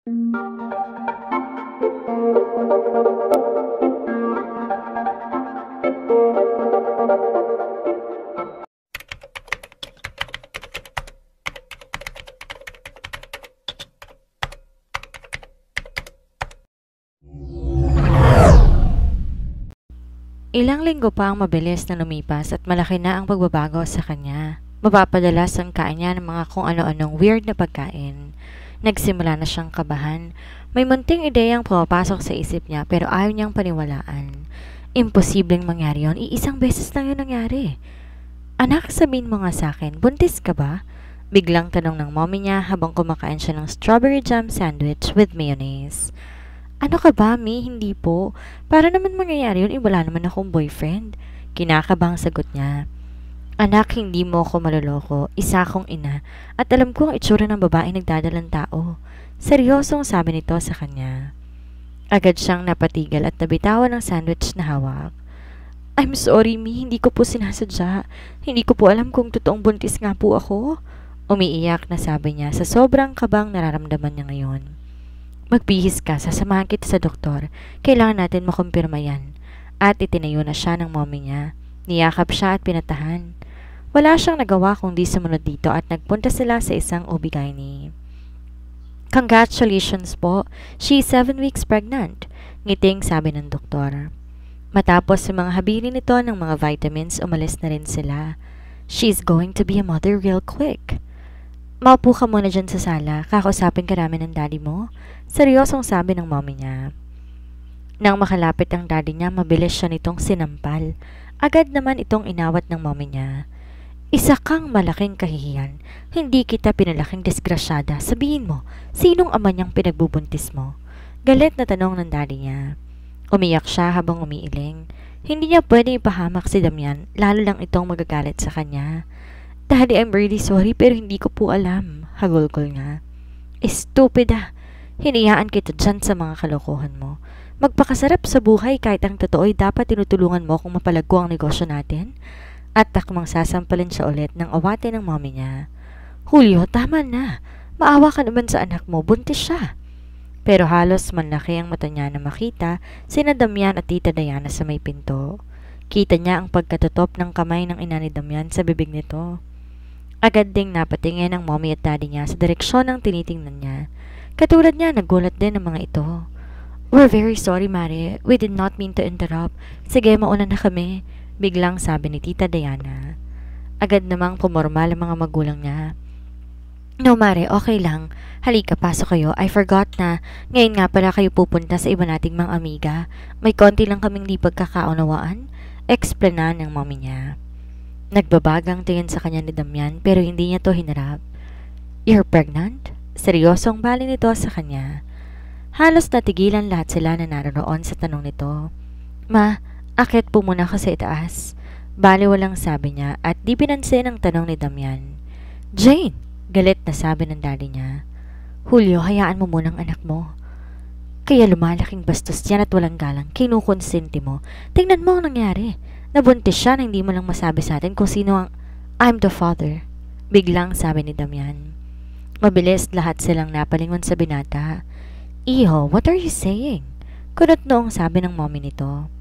Ilang linggo pa ang mabilis na lumipas at malaki na ang pagbabago sa kanya. Mapapadalas ang kain niya ng mga kung ano-anong weird na pagkain. Nagsimula na siyang kabahan. May munting ideyang pumapasok sa isip niya pero ayaw niyang paniwalaan. Imposibleng mangyari yon, iisang beses lang yun nangyari. Anak, sabihin mo nga sa akin, buntis ka ba? Biglang tanong ng mommy niya habang kumakain siya ng strawberry jam sandwich with mayonnaise. Ano ka ba, Mi? Hindi po. Para naman mangyayari yun, wala naman akong boyfriend. Kinakabang sagot niya. Anak, hindi mo ako maloloko. Isa akong ina. At alam ko ang itsura ng babae nagdadalang tao. Seryosong sabi nito sa kanya. Agad siyang napatigal at nabitawan ng sandwich na hawak. I'm sorry, Mi. Hindi ko po sinasadya. Hindi ko po alam kung totoong buntis nga po ako. Umiiyak na sabi niya sa sobrang kabang nararamdaman niya ngayon. Magbihis ka, sasamahan kita sa doktor. Kailangan natin makumpirma yan. At itinayo na siya ng mommy niya. Niyakap siya at pinatahan. Wala siyang nagawa kundi sumunod dito at nagpunta sila sa isang OB-GYN. Congratulations po, she's 7 weeks pregnant, ngiting sabi ng doktor. Matapos sa mga habilin nito ng mga vitamins, umalis na rin sila. She's going to be a mother real quick. Maupo ka muna dyan sa sala, kakausapin ka namin ng daddy mo. Seryosong sabi ng mommy niya. Nang makalapit ang daddy niya, mabilis siya nitong sinampal. Agad naman itong inawat ng mommy niya. Isa kang malaking kahihiyan. Hindi kita pinalaking disgrasyada. Sabihin mo, sinong ama niyang pinagbubuntis mo? Galit na tanong ng daddy niya. Umiyak siya habang umiiling. Hindi niya pwedeng ipahamak si Damian, lalo lang itong magagalit sa kanya. Daddy, I'm really sorry pero hindi ko po alam. Hagulgol nga. Stupid ah. Hinayaan kita dyan sa mga kalokohan mo. Magpakasarap sa buhay kahit ang totoo'y dapat tinutulungan mo kung mapalagko ang negosyo natin. At takmang sasampalin siya ulit ng awate ng mommy niya. Julio, tama na. Maawa ka naman sa anak mo, buntis siya. Pero halos manlaki ang mata niya na makita sina Damian at Tita Diana sa may pinto. Kita niya ang pagkatutop ng kamay ng ina ni Damian sa bibig nito. Agad ding napatingin ang mommy at daddy niya sa direksyon ng tinitingnan niya. Katulad niya, nagulat din ang mga ito. We're very sorry, Mare. We did not mean to interrupt. Sige, mauna na kami. Biglang sabi ni Tita Diana. Agad namang pumormal ang mga magulang niya. No, Mare, okay lang. Halika, pasok kayo. I forgot na ngayon nga pala kayo pupunta sa iba nating mga amiga. May konti lang kaming di pagkakaunawaan. Explaina ng mommy niya. Nagbabagang tingin sa kanya ni Damian pero hindi niya to hinarap. You're pregnant? Seryosong bali nito sa kanya. Halos natigilan lahat sila na naroon sa tanong nito. Ma, akit po muna ako sa itaas. Bali walang sabi niya at di pinansin ang tanong ni Damian. Jane! Galit na sabi ng daddy niya. Julio, hayaan mo munang anak mo. Kaya lumalaking bastos yan at walang galang. Kinukonsente mo. Tingnan mo ang nangyari. Nabuntis siya na hindi mo lang masabi sa atin kung sino ang I'm the father. Biglang sabi ni Damian. Mabilis lahat silang napalingon sa binata. Iho, what are you saying? Kunot noong sabi ng mommy nito.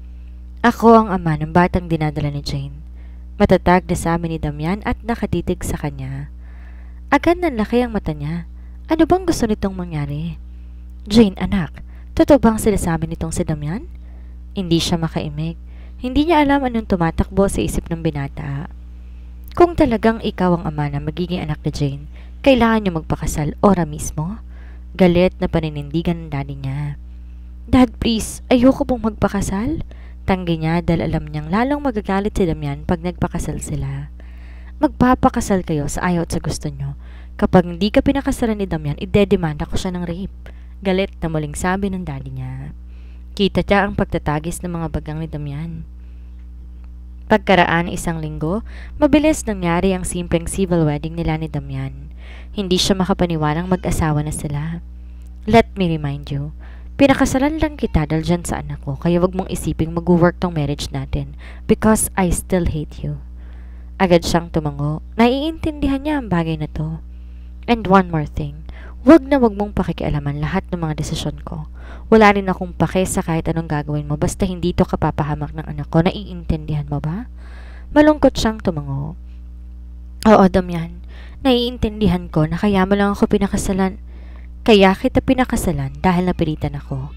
Ako ang ama ng batang dinadala ni Jane. Matatag na sabi ni Damian at nakatitig sa kanya. Agad nanlaki ang mata niya. Ano bang gusto nitong mangyari? Jane, anak, totoo bang sinasabi nitong si Damian? Hindi siya makaimik. Hindi niya alam anong tumatakbo sa isip ng binata. Kung talagang ikaw ang ama na magiging anak ni Jane, kailangan niyo magpakasal ora mismo? Galit na paninindigan ng daddy niya. Dad, please, ayoko pong magpakasal. Tanggi niya dahil alam niyang lalong magagalit si Damian pag nagpakasal sila. Magpapakasal kayo sa ayaw at sa gusto niyo. Kapag hindi ka pinakasalan ni Damian, idedemanda ko siya ng rape. Galit na muling sabi ng daddy niya. Kita niya ang pagtatagis ng mga bagang ni Damian. Pagkaraan isang linggo, mabilis nangyari ang simpleng civil wedding nila ni Damian. Hindi siya makapaniwalang mag-asawa na sila. Let me remind you, pinakasalan lang kita dahil dyan sa anak ko, kaya wag mong isiping mag-work tong marriage natin because I still hate you. Agad siyang tumango. Naiintindihan niya ang bagay na to. And one more thing, wag mong pakikialaman lahat ng mga desisyon ko. Wala rin akong pake sa kahit anong gagawin mo basta hindi to kapapahamak ng anak ko. Naiintindihan mo ba? Malungkot siyang tumango. Oo, Damian. Naiintindihan ko na kaya mo lang ako pinakasalan. Kaya kita pinakasalan dahil napilitan ako.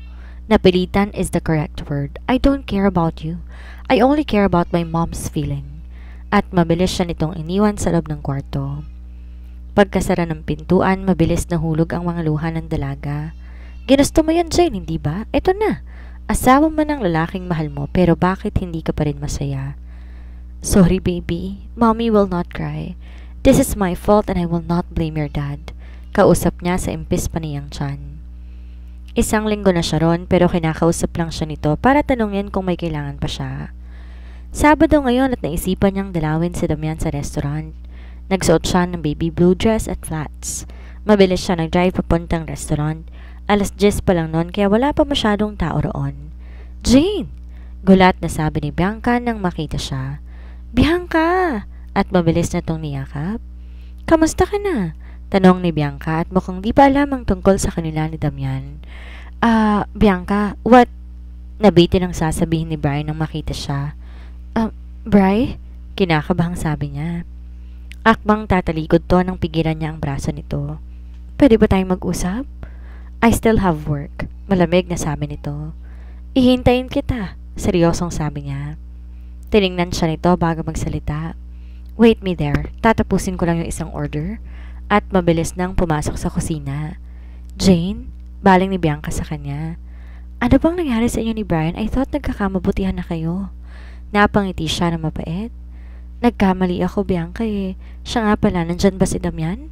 Napilitan is the correct word. I don't care about you. I only care about my mom's feeling. At mabilis siya nitong iniwan sa loob ng kwarto. Pagkasara ng pintuan, mabilis nahulog ang mga luha ng dalaga. Ginusto mo yan, Jane, hindi ba? Eto na. Asawa mo ng lalaking mahal mo pero bakit hindi ka pa rin masaya? Sorry, baby. Mommy will not cry. This is my fault and I will not blame your dad. Kausap niya sa impis pa niyang tiyan. Isang linggo na siya ron pero kinakausap lang siya nito para tanungin kung may kailangan pa siya. Sabado ngayon at naisipan niyang dalawin si Damian sa restaurant. Nagsuot siya ng baby blue dress at flats. Mabilis siya nag-drive papuntang restaurant. Alas 10 pa lang noon kaya wala pa masyadong tao roon. Jane! Gulat na sabi ni Bianca nang makita siya. Bianca! At mabilis na tong niyakap. Kamusta ka na? Tanong ni Bianca at mukhang di pa alam ang tungkol sa kanila ni Damian. Bianca, what? Nabitin ang sasabihin ni Brian nang makita siya. Bri? Kinakabahang sabi niya. Akbang tatalikod to nang pigilan niya ang braso nito. Pwede ba tayong mag-usap? I still have work. Malamig na sabi nito. Ihintayin kita. Seryosong sabi niya. Tiningnan siya nito bago magsalita. Wait me there. Tatapusin ko lang yung isang order. At mabilis nang pumasok sa kusina. Jane? Baling ni Bianca sa kanya. Ano bang nangyari sa inyo ni Brian? I thought nagkakamabutihan na kayo. Napangiti siya na mapait. Nagkamali ako, Bianca eh. Siya nga pala, nandyan ba si Damian?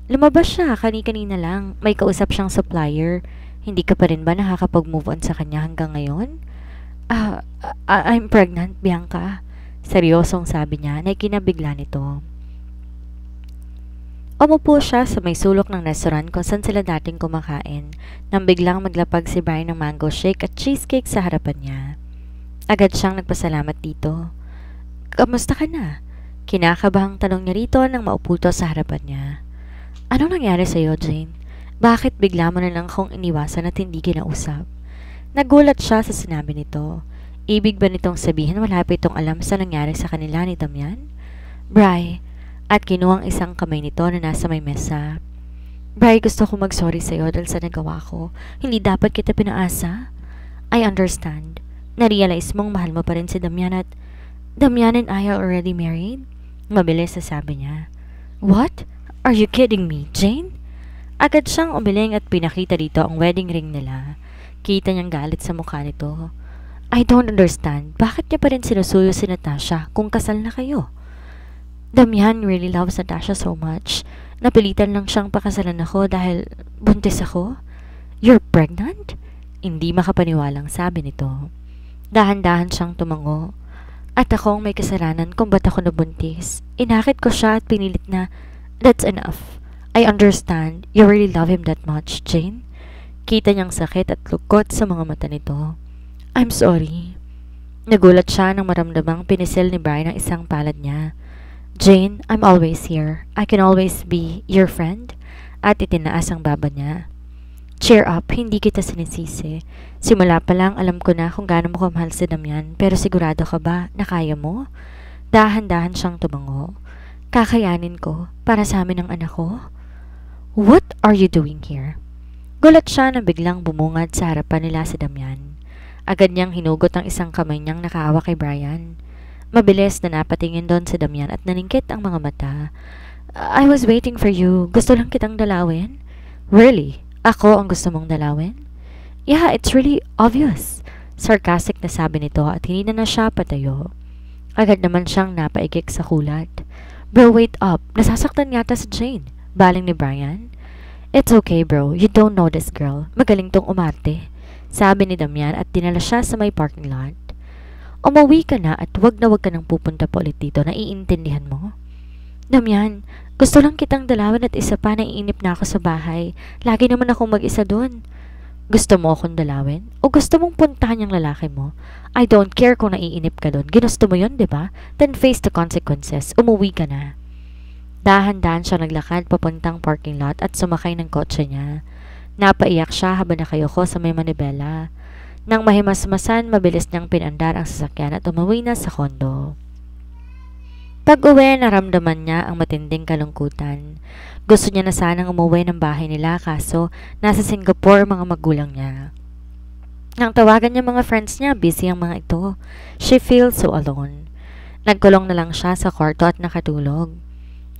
Lumabas siya, kani-kanina lang. May kausap siyang supplier. Hindi ka pa rin ba nakakapag-move on sa kanya hanggang ngayon? I'm pregnant, Bianca. Seryosong sabi niya na ikinabigla nito. Umupo siya sa may sulok ng restaurant kung saan sila dating kumakain nang biglang maglapag si Brian ng mango shake at cheesecake sa harapan niya. Agad siyang nagpasalamat dito. Kamusta ka na? Kinakabahang tanong niya rito nang maupo sa harapan niya. Anong nangyari sa'yo, Jane? Bakit bigla mo na lang akong iniwasan at hindi kinausap? Nagulat siya sa sinabi nito. Ibig ba nitong sabihin wala pa itong alam sa nangyari sa kanila ni Damian? Bri, at kinuwang isang kamay nito na nasa may mesa. Bri, gusto ko mag-sorry sa'yo dahil sa nagawa ko. Hindi dapat kita pinaasa. I understand. Na-realize mong mahal mo pa rin si Damian at Damian and I are already married? Mabilis na sabi niya. What? Are you kidding me, Jane? Agad siyang umiling at pinakita dito ang wedding ring nila. Kita niyang galit sa mukha nito. I don't understand. Bakit niya pa rin sinusuyo si Natasha kung kasal na kayo? Damian really loves Natasha so much. Napilitan lang siyang pakasalan ako dahil buntis ako. You're pregnant? Hindi makapaniwalang sabi nito. Dahan-dahan siyang tumango. At akong may kasalanan kung ba't ako nabuntis. Inakit ko siya at pinilit na, that's enough. I understand. You really love him that much, Jane. Kita niyang sakit at lukot sa mga mata nito. I'm sorry. Nagulat siya nang maramdamang pinisil ni Brian ang isang palad niya. Jane, I'm always here. I can always be your friend. At itinaas ang baba niya. Cheer up, hindi kita sinisisi. Simula pa lang alam ko na kung gaano mo kamahal si Damian, pero sigurado ka ba na kaya mo? Dahan-dahan siyang tumango. Kakayanin ko para sa amin ang anak ko? What are you doing here? Gulat siya nang biglang bumungad sa harapan nila si Damian. Agad niyang hinugot ang isang kamay niyang nakaawa kay Brian. Mabilis na napatingin doon si Damian at naningkit ang mga mata. I was waiting for you. Gusto lang kitang dalawin? Really? Ako ang gusto mong dalawin? Yeah, it's really obvious. Sarcastic na sabi nito at hinina na siya patayo. Agad naman siyang napaigik sa kulat. Bro, wait up. Nasasaktan yata si Jane. Baling ni Brian. It's okay, bro. You don't know this girl. Magaling tong umarte. Sabi ni Damian at dinala siya sa may parking lot. Umuwi ka na at wag ka nang pupunta pa ulit dito. Naiintindihan mo? Damian, gusto lang kitang dalawin at isa pa naiinip na ako sa bahay. Lagi naman akong mag-isa doon. Gusto mo akong dalawin? O gusto mong puntahan yung lalaki mo? I don't care kung naiinip ka doon. Ginusto mo yun, di ba? Then face the consequences. Umuwi ka na. Dahan-dahan siya naglakad papuntang parking lot at sumakay ng kotse niya. Napaiyak siya habang nakayuko sa may manibela. Nang mahimasmasan, mabilis niyang pinandar ang sasakyan at umuwi na sa kondo. Pag-uwi, naramdaman niya ang matinding kalungkutan. Gusto niya na sanang umuwi ng bahay nila kaso nasa Singapore ang mga magulang niya. Nang tawagan niya mga friends niya, busy ang mga ito. She feels so alone. Nagkulong na lang siya sa kwarto at nakatulog.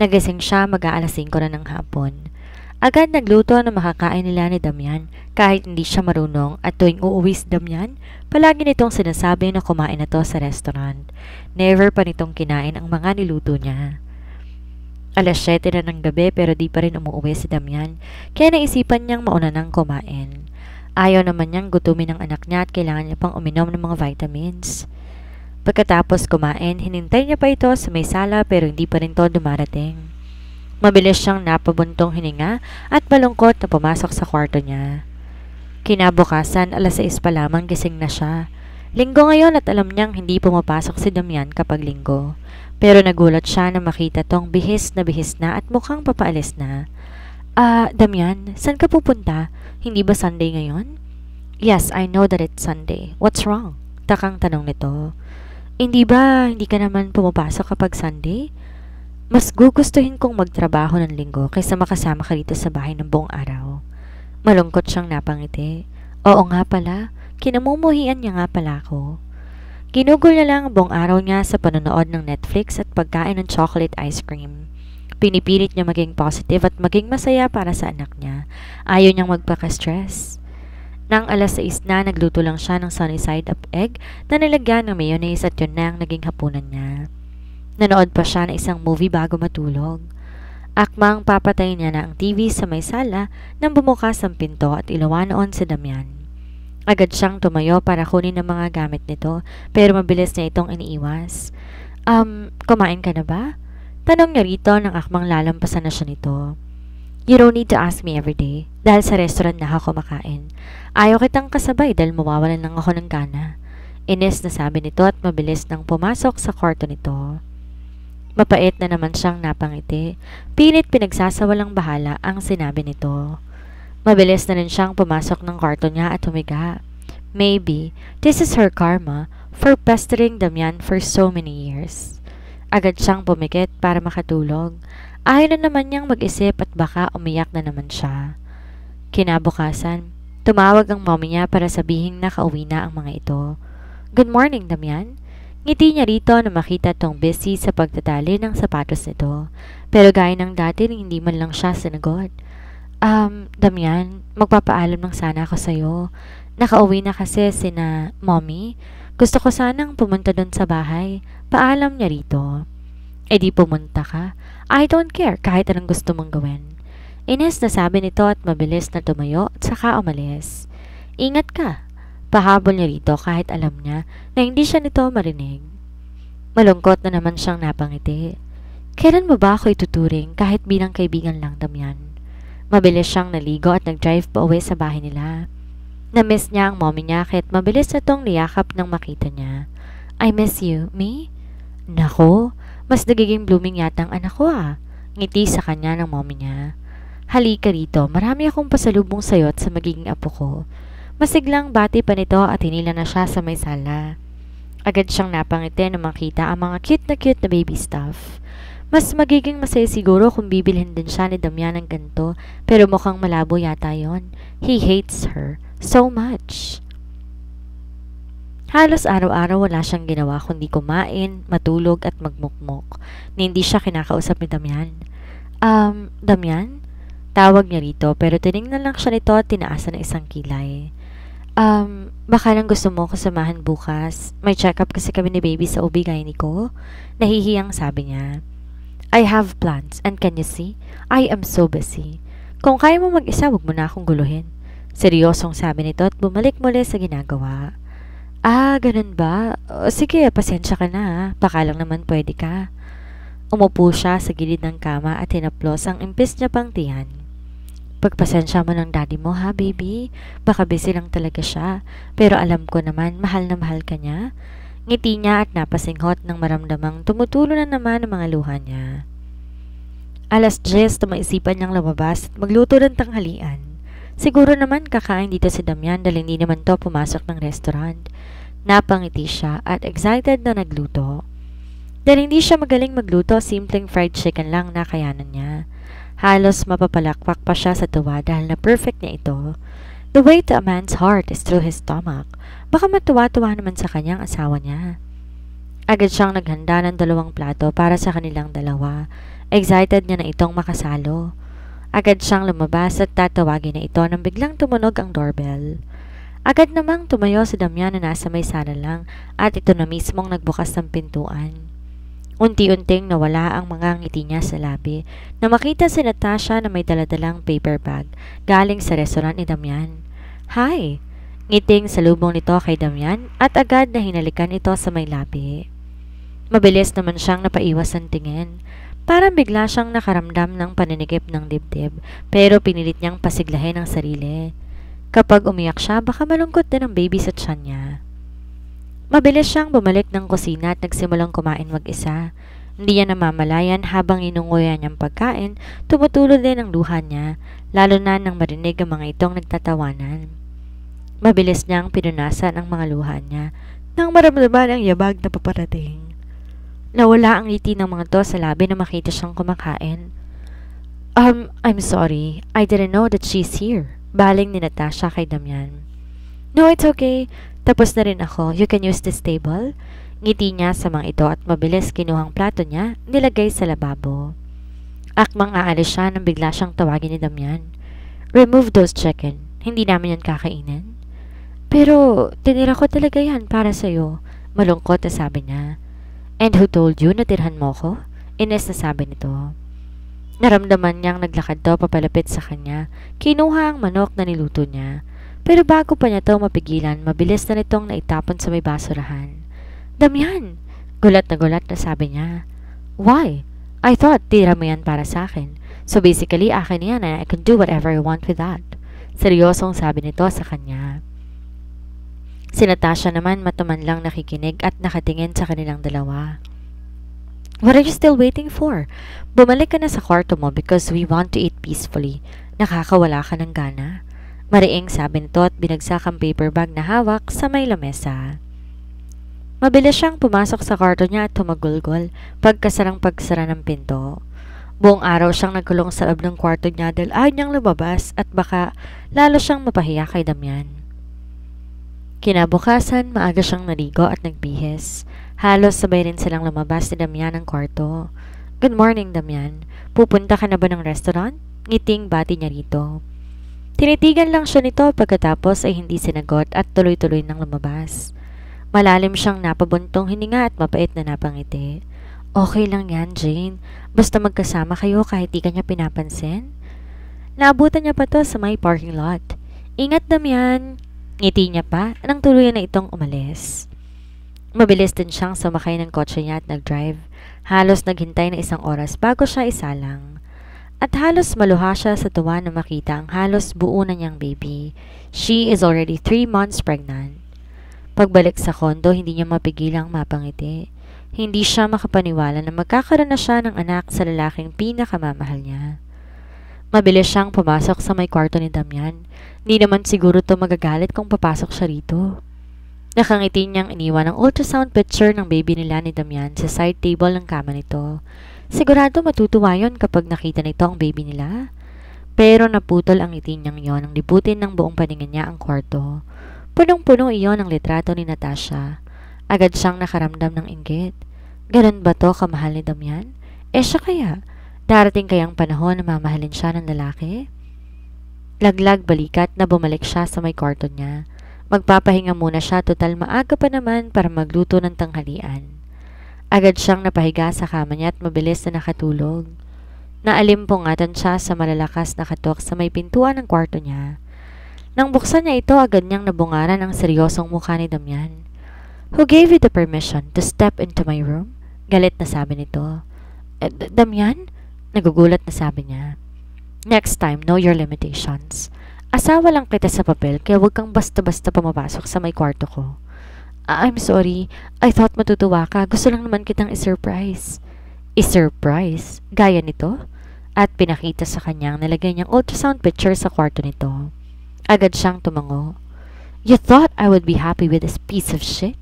Nagising siya mag-aalas 5 na ng hapon. Agad nagluto na makakain nila ni Damian kahit hindi siya marunong at tuwing uuwi si Damian, palagi nitong sinasabi na kumain na to sa restaurant. Never pa nitong kinain ang mga niluto niya. Alas 7 na ng gabi pero di pa rin umuwi si Damian kaya naisipan niyang mauna nang kumain. Ayaw naman niyang gutumin ang anak niya at kailangan niya pang uminom ng mga vitamins. Pagkatapos kumain, hinintay niya pa ito sa may sala pero hindi pa rin to dumarating. Mabilis siyang napabuntong hininga at malungkot na pumasok sa kwarto niya. Kinabukasan, alas 6 pa lamang gising na siya. Linggo ngayon at alam niyang hindi pumapasok si Damian kapag linggo. Pero nagulat siya na makita tong bihis na at mukhang papaalis na. Damian, saan ka pupunta? Hindi ba Sunday ngayon? Yes, I know that it's Sunday. What's wrong? Takang tanong nito. Hindi ka naman pumapasok kapag Sunday? Mas gugustuhin kong magtrabaho ng linggo kaysa makasama ka dito sa bahay ng buong araw. Malungkot siyang napangiti. Oo nga pala, kinamumuhian niya nga pala ako. Ginugol niya lang ang buong araw niya sa panonood ng Netflix at pagkain ng chocolate ice cream. Pinipilit niya maging positive at maging masaya para sa anak niya. Ayaw niyang magpaka-stress. Nang alas 6 na, nagluto lang siya ng sunny side up egg na nilagyan ng mayonnaise at yun na ang naging hapunan niya. Nanood pa siya ng isang movie bago matulog. Akmang papatayin niya na ang TV sa may sala nang bumukas ang pinto at ilawan noon si Damian. Agad siyang tumayo para kunin ang mga gamit nito pero mabilis niya itong iniiwas. Kumain ka na ba? Tanong niya rito nang akmang lalampasan na siya nito. You don't need to ask me every day dahil sa restaurant na ako kumakain. Ayaw kitang kasabay dahil mawawalan lang ako ng gana. Inis na sabi nito at mabilis nang pumasok sa kwarto nito. Mapait na naman siyang napangiti. Pilit pinagsasawalang bahala ang sinabi nito. Mabilis na rin siyang pumasok ng kwarto niya at humiga. Maybe this is her karma for pestering Damian for so many years. Agad siyang pumikit para makatulog. Ayaw na naman niyang mag-isip at baka umiyak na naman siya. Kinabukasan, tumawag ang mommy niya para sabihin na kauwi na ang mga ito. Good morning, Damian. Ngiti niya rito na makita tong busy sa pagtatali ng sapatos nito. Pero gaya ng dati hindi man lang siya sinagot. Damian, magpapaalam lang sana ako sa'yo. Nakauwi na kasi sina mommy. Gusto ko sanang pumunta doon sa bahay. Paalam niya rito. Eh di pumunta ka. I don't care kahit anong gusto mong gawin. Ines na sabi nito at mabilis na tumayo at saka umalis. Ingat ka. Pahabol niya rito kahit alam niya na hindi siya nito marinig. Malungkot na naman siyang napangiti. Kailan mo ba ako ituturing kahit bilang kaibigan lang, Damian? Mabilis siyang naligo at nag-drive pa uwi sa bahay nila. Na-miss niya ang mommy niya kahit mabilis na tong niyakap nang makita niya. I miss you, me? Nako, mas nagiging blooming yata ang anak ko Ngiti sa kanya ng mommy niya. Halika rito, marami akong pasalubong sa'yo at sa magiging apo ko. Masiglang bati pa nito at hinila na siya sa may sala. Agad siyang napangiti na makita ang mga cute na baby stuff. Mas magiging masaya siguro kung bibilhin din siya ni Damian ng ganito pero mukhang malabo yata yon. He hates her so much. Halos araw-araw wala siyang ginawa kundi kumain, matulog at magmukmok. Hindi siya kinakausap ni Damian. Damian? Tawag niya rito pero tinignan lang siya nito at tinaasan ng isang kilay. Baka lang gusto mo ko samahan bukas. May check-up kasi kami ni baby sa OB-GYN ko. Nahihiyang sabi niya. I have plans and can you see? I am so busy. Kung kaya mo mag-isa, wag mo na akong guluhin. Seryosong sabi nito at bumalik muli sa ginagawa. Ganun ba? Sige, pasensya ka na. Baka lang naman pwede ka. Umupo siya sa gilid ng kama at hinaplos ang impis niya pang tiyan. Pagpasensya mo ng daddy mo baby. Baka busy lang talaga siya. Pero alam ko naman, mahal na mahal ka niya. Ngiti niya at napasinghot ng maramdamang tumutulo na naman ang mga luha niya. 10:00 na maisipan niyang lumabas at magluto ng tanghalian. Siguro naman kakain dito si Damian dahil hindi naman to pumasok ng restaurant. Napangiti siya at excited na nagluto. Dahil hindi siya magaling magluto, simpleng fried chicken lang na kayanan niya. Halos mapapalakpak pa siya sa tuwa dahil na perfect niya ito. The way to a man's heart is through his stomach. Baka matuwa-tuwa naman sa kanyang asawa niya. Agad siyang naghanda ng 2 plato para sa kanilang dalawa. Excited niya na itong makasalo. Agad siyang lumabas at tatawagin na ito nang biglang tumunog ang doorbell. Agad namang tumayo si Damian na nasa may sala lang at ito na mismong nagbukas ng pintuan. Unti-unting nawala ang mga ngiti niya sa labi na makita si Natasha na may daladalang paper bag galing sa restaurant ni Damian. Hi! Ngiting salubong nito kay Damian at agad na hinalikan ito sa may labi. Mabilis naman siyang napaiwas ang tingin. Parang bigla siyang nakaramdam ng paninikip ng dibdib pero pinilit niyang pasiglahin ang sarili. Kapag umiyak siya, baka malungkot din ang baby sa tiyan niya. Mabilis siyang bumalik ng kusina at nagsimulang kumain mag-isa. Hindi niya namamalayan habang inunguyan niyang pagkain, tumutulo din ang luha niya, lalo na nang marinig ang mga itong nagtatawanan. Mabilis niyang pinunasan ang mga luha niya nang maramdaman ang yabag na paparating. Nawala ang ngiti ng mga to sa labi na makita siyang kumakain. I'm sorry. I didn't know that she's here. Baling ni Natasha kay Damian. No, it's okay. Tapos na rin ako. You can use this table. Ngiti niya sa mga ito at mabilis kinuhang plato niya, nilagay sa lababo. Akmang aalis siya nang bigla siyang tawagin ni Damian. Remove those chicken. Hindi namin yan kakainin. Pero, tinira ko talaga yan para sa'yo. Malungkot na sabi niya. And who told you na tirhan mo ko? Ines na sabi nito. Naramdaman niyang naglakad daw papalapit sa kanya. Kinuha ang manok na niluto niya. Pero bago pa niya ito mapigilan, mabilis na nitong naitapon sa may basurahan. Damian! Gulat na sabi niya. Why? I thought tira mo yan para sa akin. So basically, akin yan and I can do whatever I want with that. Seryosong sabi nito sa kanya. Si Natasha naman mataman lang nakikinig at nakatingin sa kanilang dalawa. What are you still waiting for? Bumalik ka na sa kwarto mo because we want to eat peacefully. Nakakawala ka ng gana. Mariing sabi nito at binagsak ang paper bag na hawak sa may lamesa. Mabilis siyang pumasok sa kwarto niya at tumagulgol pagkasarang pagsara ng pinto. Buong araw siyang nagkulong sa loob ng kwarto niya dahil ayaw niyang lumabas at baka lalo siyang mapahiya kay Damian. Kinabukasan, maaga siyang naligo at nagbihis. Halos sabay rin silang lumabas ni Damian ng kwarto. Good morning, Damian. Pupunta ka na ba ng restaurant? Ngiting bati niya rito. Tinitigan lang siya nito pagkatapos ay hindi sinagot at tuloy-tuloy nang lumabas. Malalim siyang napabuntong hininga at mapait na napangiti. Okay lang yan, Jane. Basta magkasama kayo kahit di ka niya pinapansin. Naabutan niya pa to sa may parking lot. Ingat, Damian! Ngiti niya pa nang tuluyan na itong umalis. Mabilis din siyang sumakay ng kotse niya at nag-drive. Halos naghintay na 1 oras bago siya isalang. At halos maluha siya sa tuwa na makita ang halos buo na niyang baby. She is already 3 months pregnant. Pagbalik sa kondo, hindi niya mapigilang mapangiti. Hindi siya makapaniwala na magkakaroon na siya ng anak sa lalaking pinakamamahal niya. Mabilis siyang pumasok sa may kwarto ni Damian. Hindi naman siguro to magagalit kung papasok siya rito. Nakangiti niyang iniwan ang ultrasound picture ng baby nila ni Damian sa side table ng kama nito. Sigurado matutuwa yon kapag nakita nito ang baby nila. Pero naputol ang ngiti niyang yon nang libutin ng buong paningin niya ang kwarto. Punong-puno iyon ang litrato ni Natasha. Agad siyang nakaramdam ng inggit. Ganun ba to kamahal ni Damian? Siya kaya? Darating kayang panahon na mamahalin siya ng lalaki? Laglag balikat na bumalik siya sa may kwarto niya. Magpapahinga muna siya, total maaga pa naman para magluto ng tanghalian. Agad siyang napahiga sa kama niya at mabilis na nakatulog. Naalimpungatan siya sa malalakas na katok sa may pintuan ng kwarto niya. Nang buksan niya ito, agad niyang nabungaran ang seryosong mukha ni Damian. Who gave you the permission to step into my room? Galit na sabi nito. Damian? Nagugulat na sabi niya. Next time, know your limitations. Asawa lang kita sa papel kaya huwag kang basta-basta pumapasok sa may kwarto ko. I'm sorry. I thought matutuwa ka. Gusto lang naman kitang i-surprise. I-surprise? Gaya nito? at pinakita sa kanyang nilagay niyang ultrasound picture sa kwarto nito. Agad siyang tumango. "You thought I would be happy with this piece of shit?"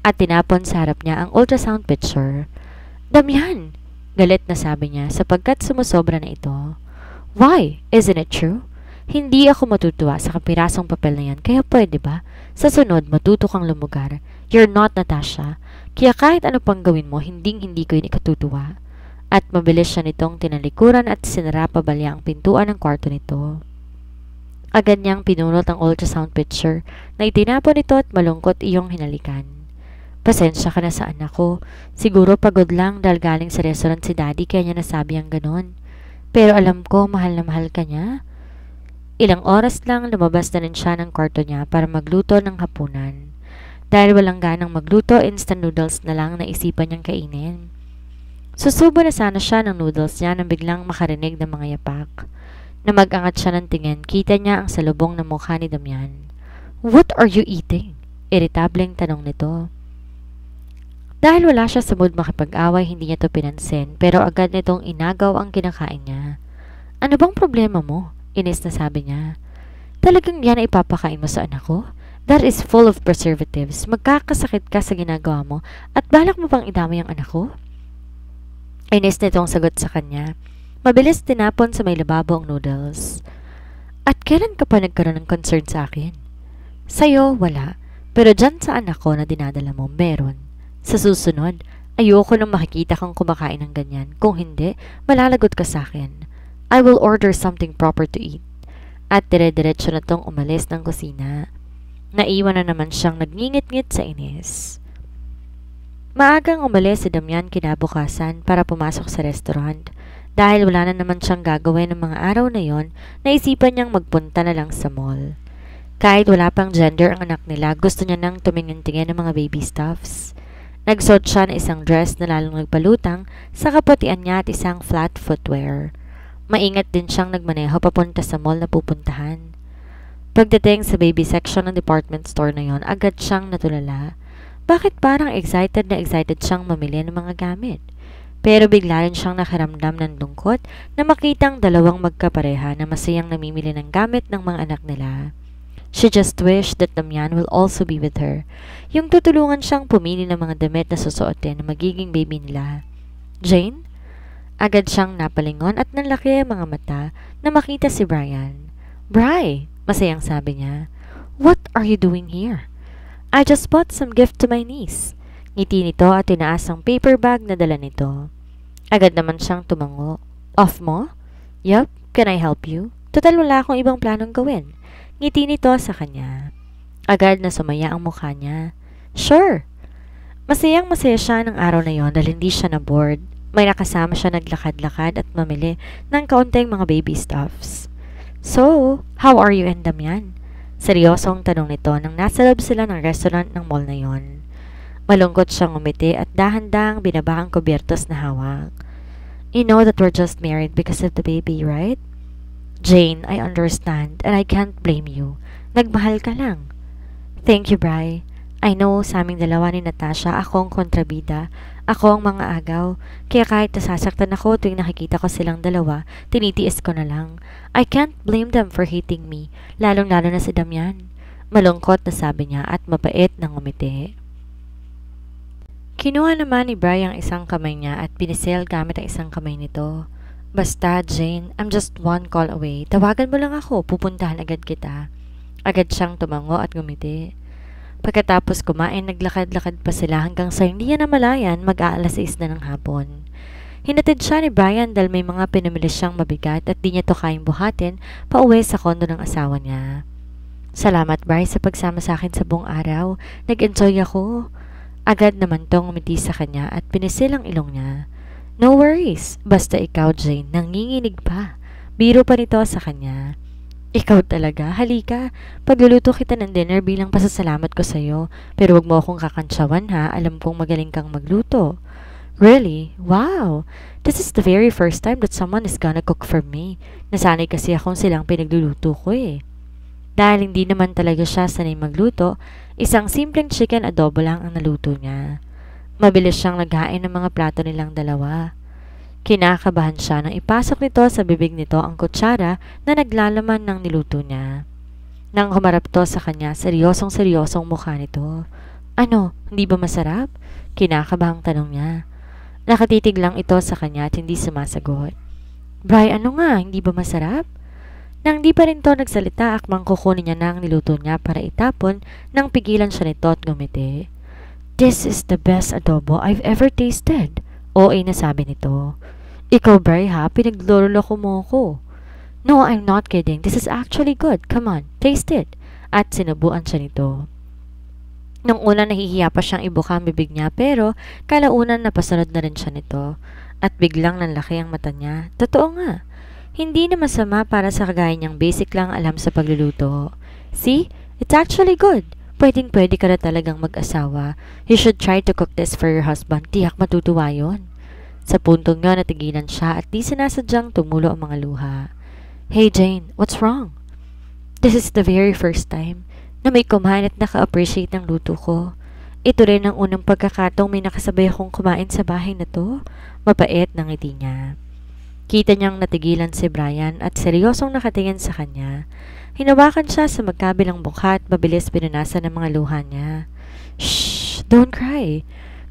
At tinapon sa harap niya ang ultrasound picture. "Damian!" Galit na sabi niya sapagkat sumusobra na ito. "Why? Isn't it true? Hindi ako matutuwa sa kapirasong papel na yan, kaya pwede ba? Sa sunod, matuto kang lumugar. You're not Natasha. Kaya kahit ano pang gawin mo, hindi ko yun ikatutuwa." At mabilis siya nitong tinalikuran at sinara pabalya ang pintuan ng kwarto nito. Agad niyang pinunot ang ultrasound picture na itinapon nito at malungkot iyong hinalikan. "Pasensya ka na sa anak ko. Siguro pagod lang dahil galing sa restaurant si daddy kaya niya nasabi ang ganon. Pero alam ko mahal na mahal ka niya." Ilang oras lang lumabas na rin siya ng kwarto niya para magluto ng hapunan. Dahil walang ganang magluto, instant noodles na lang naisipan niyang kainin. Susubo na sana siya ng noodles niya nang biglang makarinig ng mga yapak. Na mag-angat siya ng tingin, kita niya ang salubong na mukha ni Damian. "What are you eating?" Iritableng tanong nito. Dahil wala siya sa mood makipag-away, hindi niya to pinansin, pero agad nitong inagaw ang kinakain niya. "Ano bang problema mo?" Inis na sabi niya. "Talagang yan ay ipapakain mo sa anak ko? That is full of preservatives. Magkakasakit ka sa ginagawa mo at balak mo pang idamay ang anak ko?" Inis nitong sagot sa kanya. Mabilis tinapon sa may lababo ang noodles. "At kailan ka pa nagkaroon ng concern sa akin?" "Sa'yo, wala. Pero dyan sa anak ko na dinadala mo, meron. Sa susunod, ayoko nang makikita kang kumakain ng ganyan. Kung hindi, malalagot ka sa akin. I will order something proper to eat." At dire-diretso na tong umalis ng kusina. Naiwan na naman siyang nagngingit-ngit sa inis. Maagang umalis si Damian kinabukasan para pumasok sa restaurant. Dahil wala na naman siyang gagawin ng mga araw na yon, naisipan niyang magpunta na lang sa mall. Kahit wala pang gender ang anak nila, gusto niya nang tumingin-tingin ng mga baby stuffs. Nagsuot siya ng isang dress na lalong nagpalutang sa kaputian niya at isang flat footwear. Maingat din siyang nagmaneho papunta sa mall na pupuntahan. Pagdating sa baby section ng department store na yon, agad siyang natulala. Bakit parang excited siyang mamili ng mga gamit? Pero bigla rin siyang nakaramdam ng lungkot na makitang dalawang magkapareha na masayang namimili ng gamit ng mga anak nila. She just wished that Damian will also be with her. Yung tutulungan siyang pumili ng mga damit na susuotin na magiging baby nila. "Jane?" Agad siyang napalingon at nanlaki ang mga mata na makita si Brian. "Bri!" Masayang sabi niya. "What are you doing here?" "I just bought some gift to my niece." Ngiti nito at tinaas ang paper bag na dala nito. Agad naman siyang tumango. "Off mo?" "Yup, can I help you? Total wala akong ibang planong gawin." Ngiti nito sa kanya. Agad na sumaya ang mukha niya. "Sure." Masayang-masaya siya ng araw na yon dahil hindi siya na-bored. May nakasama siya naglakad-lakad at mamili ng kaunting mga baby stuffs. "So, how are you and Damian?" Seryosong tanong nito nang nasa loob sila ng restaurant ng mall na yon. Malungkot siyang umiti at dahan-dahang binaba ang kubyertos na hawak. "You know that we're just married because of the baby, right?" "Jane, I understand and I can't blame you. Nagmahal ka lang." "Thank you, Bri. I know sa aming dalawa ni Natasha, ako ang kontrabida. Ako ang mga agaw. Kaya kahit nasasaktan ako tuwing nakikita ko silang dalawa, tinitiis ko na lang. I can't blame them for hating me, lalong-lalo na si Damian." Malungkot na sabi niya at mabait ng umiti. Kinuha naman ni Bri ang isang kamay niya at pinisel gamit ang isang kamay nito. "Basta, Jane, I'm just one call away. Tawagan mo lang ako, pupuntahan agad kita." Agad siyang tumango at ngumiti. Pagkatapos kumain, naglakad-lakad pa sila hanggang sa hindi niya namalayan mag-aalas 6 na ng hapon. Hinatid siya ni Brian dahil may mga pinamili siyang mabigat at di niya to kayang buhatin pauwi sa kondo ng asawa niya. "Salamat, Bri, sa pagsama sa akin sa buong araw. Nag-enjoy ako." Agad naman tong umiti sa kanya at pinisil ang ilong niya. "No worries. Basta ikaw, Jane, nanginginig pa." Biro pa nito sa kanya. "Ikaw talaga, halika. Pagluluto kita ng dinner bilang pasasalamat ko sa'yo. Pero wag mo akong kakantsawan ha, alam kong magaling kang magluto." "Really? Wow! This is the very first time that someone is gonna cook for me. Nasanay kasi akong silang pinagluluto ko eh." Dahil hindi naman talaga siya sanay magluto, isang simpleng chicken adobo lang ang naluto niya. Mabilis siyang naghain ng mga plato nilang dalawa. Kinakabahan siya nang ipasok nito sa bibig nito ang kutsara na naglalaman ng niluto niya. Nang humarap to sa kanya, seryosong-seryosong mukha nito. Ano, hindi ba masarap? Kinakabahang tanong niya. Nakatitig lang ito sa kanya at hindi sumasagot. Bri, ano nga, hindi ba masarap? Nang di pa rin to nagsalita, akmang kukunin niya na ang niluto niya para itapon nang pigilan siya nito at gumiti. This is the best adobo I've ever tasted. OA na sabi nito. Ikaw, Bri, ha? Pinagloloko mo ko. No, I'm not kidding. This is actually good. Come on, taste it. At sinubuan siya nito. Nung una nahihiya pa siyang ibuka ang bibig niya pero kalaunan napasunod na rin siya nito. At biglang nanlaki ang mata niya. Totoo nga. Hindi na masama para sa kagaya niyang basic lang alam sa pagluluto. See? It's actually good. Pwedeng-pwede ka na talagang mag-asawa. You should try to cook this for your husband. Tiyak matutuwa yun. Sa puntong yun, natigilan siya at di sinasadyang tumulo ang mga luha. Hey Jane, what's wrong? This is the very first time na may kumain at naka-appreciate ng luto ko. Ito rin ang unang pagkakataong may nakasabay akong kumain sa bahay na to. Mapait ng ngiti niya. Kita niyang natigilan si Brian at seryosong nakatingin sa kanya. Hinawakan siya sa magkabilang mukha at mabilis pinunasan ng mga luha niya. Shh! Don't cry!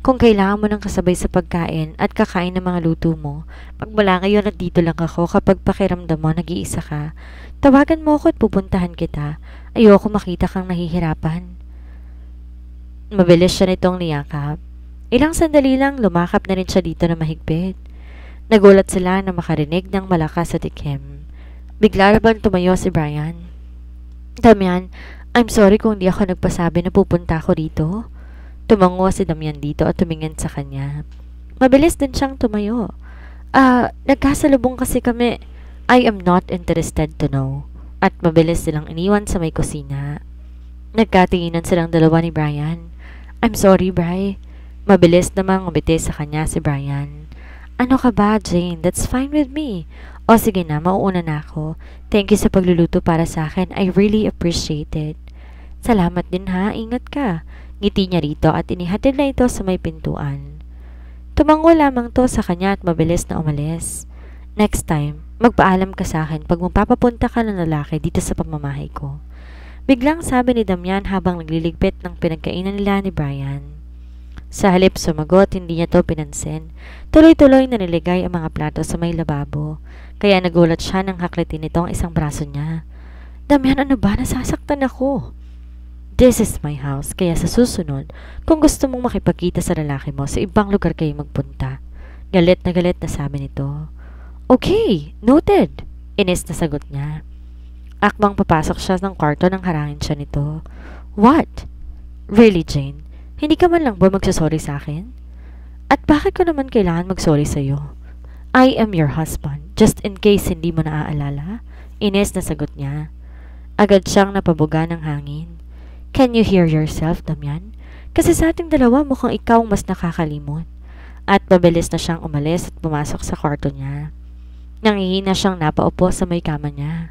Kung kailangan mo ng kasabay sa pagkain at kakain ng mga luto mo, magmula ngayon at dito lang ako kapag pakiramdam mo nag-iisa ka. Tawagan mo ako at pupuntahan kita. Ayoko makita kang nahihirapan. Mabilis siya nitong niyakap. Ilang sandali lang lumakap na rin siya dito na mahigpit. Nagulat sila na makarinig ng malakas sa tikim. Bigla naman tumayo si Brian. Damian, I'm sorry kung di ako nagpasabi na pupunta ako dito. Tumango si Damian dito at tumingin sa kanya. Mabilis din siyang tumayo. Nagkasalubong kasi kami. I am not interested to know. At mabilis silang iniwan sa may kusina. Nagkatinginan silang dalawa ni Brian. I'm sorry, Bri. Mabilis namang umiti sa kanya si Brian. Ano ka ba, Jane? That's fine with me. O sige na, mauuna na ako. Thank you sa pagluluto para sa akin. I really appreciate it. Salamat din ha, ingat ka. Ngiti niya rito at inihatid na ito sa may pintuan. Tumango lamang to sa kanya at mabilis na umalis. Next time, magpaalam ka sa akin pag mapapapunta ka ng lalaki dito sa pamamahay ko. Biglang sabi ni Damian habang nagliligpit ng pinagkainan nila ni Brian. Sa halip sumagot, hindi niya to pinansin. Tuloy-tuloy na niligay ang mga plato sa may lababo. Kaya nagulat siya nang haklitin nito ang isang braso niya. Damian, ano ba? Nasasaktan ako. This is my house, kaya sa susunod, kung gusto mong makipagkita sa lalaki mo, sa ibang lugar kayo magpunta. Galit na sabi nito. Okay, noted. Inis na sagot niya. Akmang papasok siya ng kwarto nang harangin siya nito. What? Really, Jane? Hindi ka man lang ba magsasorry sa akin? At bakit ko naman kailangan magsorry sa'yo? I am your husband, just in case hindi mo naaalala. Ines na sagot niya. Agad siyang napabuga ng hangin. Can you hear yourself, Damian? Kasi sa ating dalawa mukhang ikaw mas nakakalimot. At mabilis na siyang umalis at pumasok sa kwarto niya. Nangihina siyang napaupo sa may kama niya.